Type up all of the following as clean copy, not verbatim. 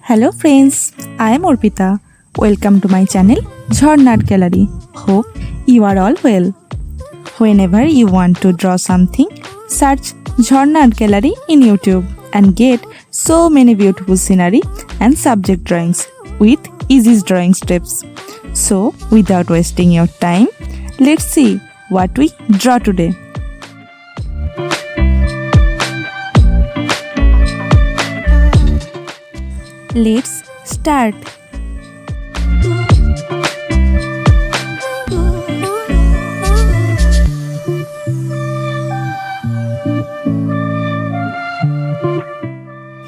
Hello friends, I am Arpita. Welcome to my channel Jharna Art Gallery. Hope you are all well. Whenever you want to draw something, search Jharna Art Gallery in YouTube and get so many beautiful scenery and subject drawings with easy drawing steps. So without wasting your time, let's see what we draw today. Let's start.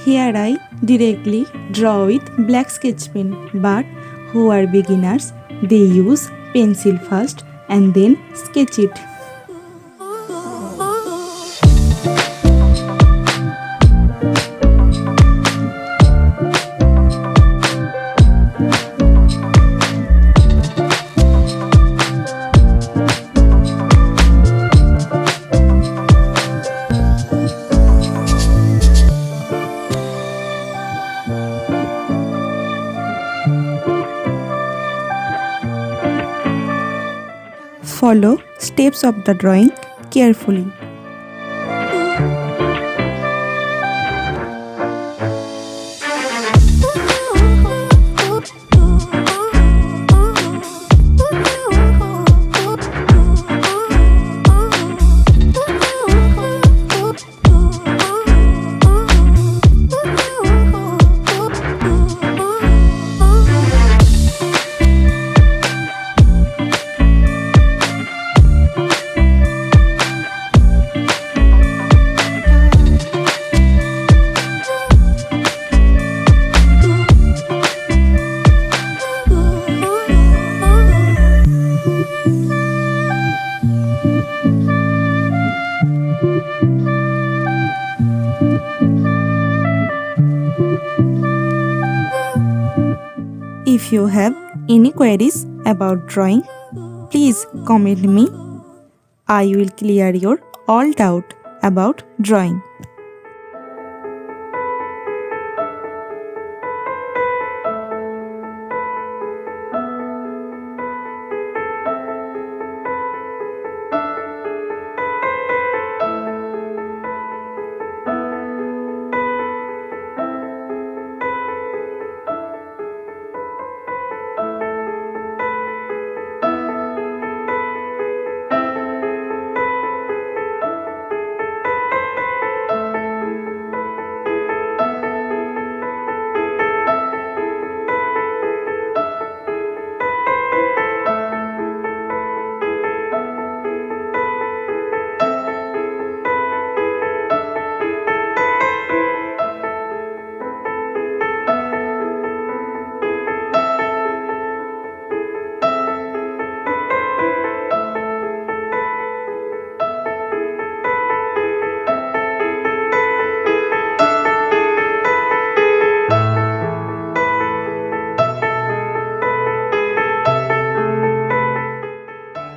Here I directly draw with black sketch pen, but who are beginners, they use pencil first and then sketch it. Follow steps of the drawing carefully. If you have any queries about drawing, please comment me. I will clear your all doubt about drawing.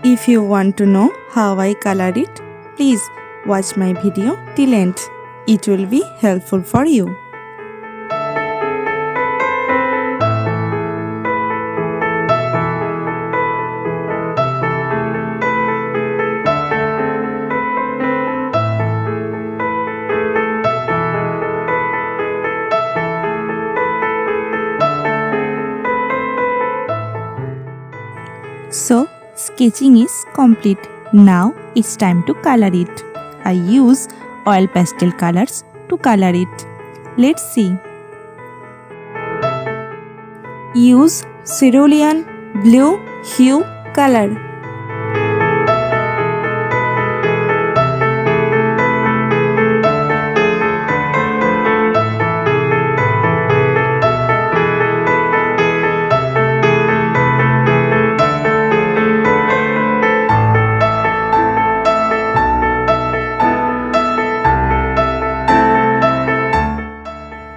If you want to know how I color it, please watch my video till end. It will be helpful for you. So, sketching is complete. Now it's time to color it. I use oil pastel colors to color it. Let's see. Use cerulean blue hue color.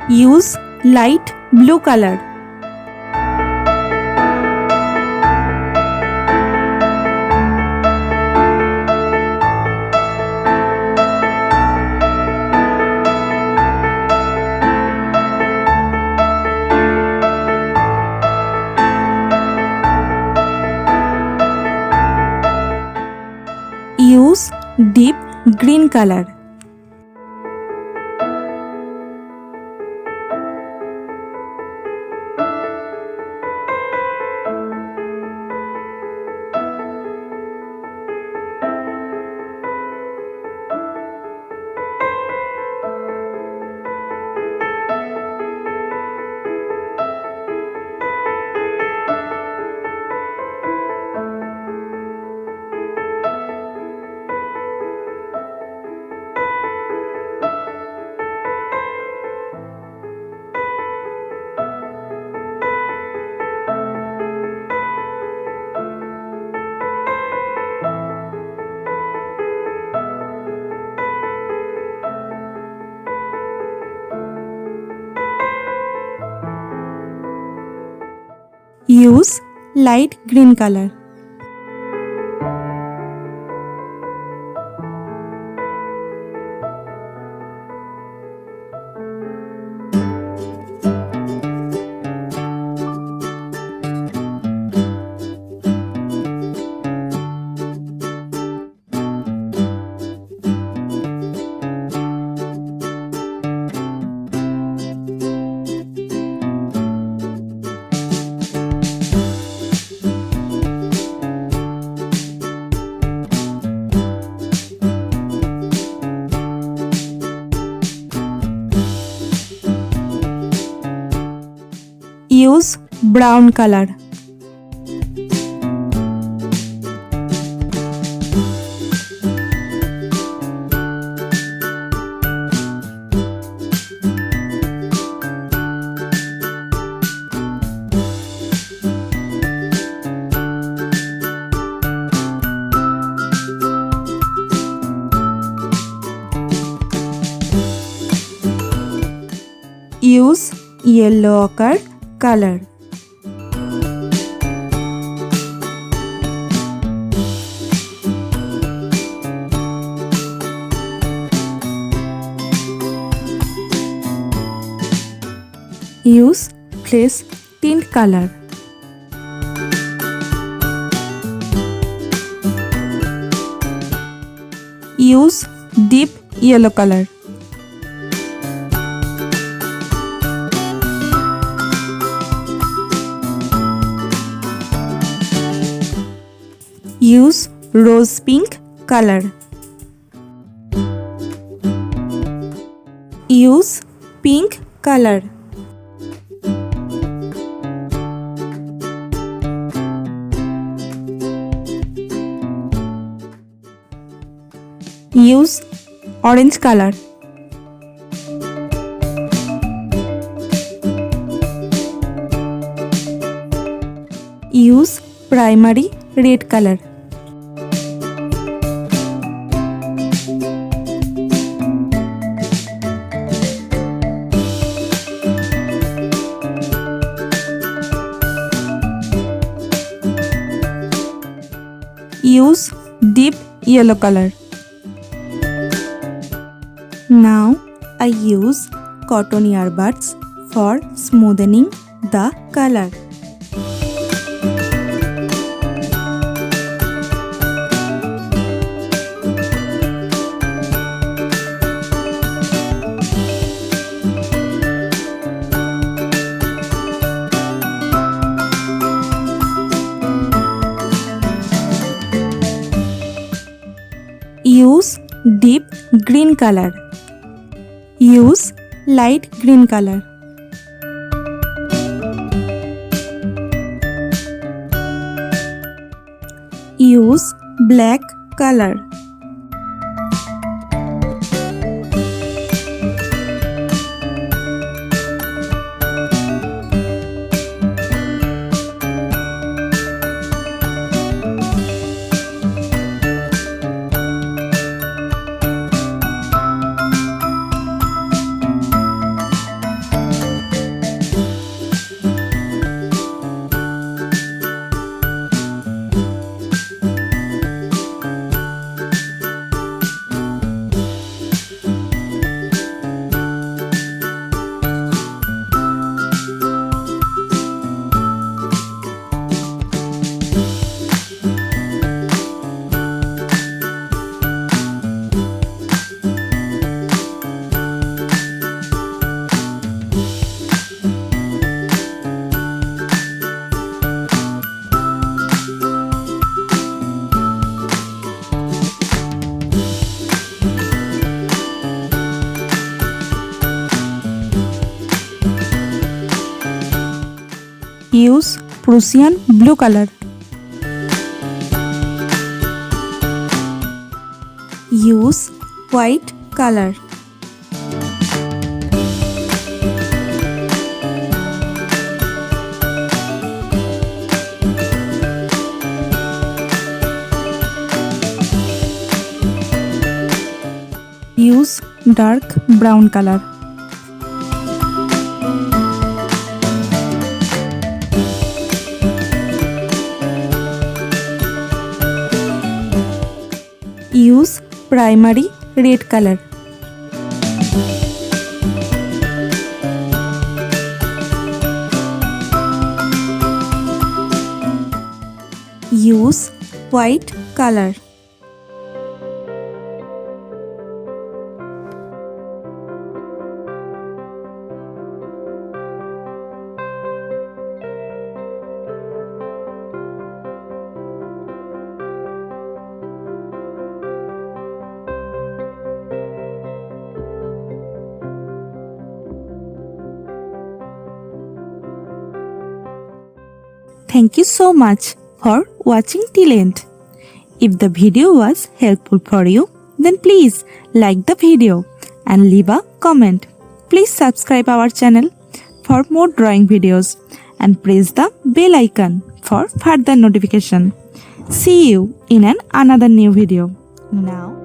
Use light blue color. deep green color. Use light green color. Use brown color. Use yellow ochre color. Use fresh tint color. Use deep yellow color. Use rose pink color. Use pink color. Use orange color. Use primary red color. Use deep yellow color. Now I use cotton earbuds for smoothing the color. Use deep green color. Use light green color. Use black color. Use Prussian blue color. Use white color. Use dark brown color. Use primary red color. Use white color. Thank you so much for watching till end. If the video was helpful for you, then please like the video and leave a comment. Please subscribe our channel for more drawing videos and press the bell icon for further notification. See you in another new video. Now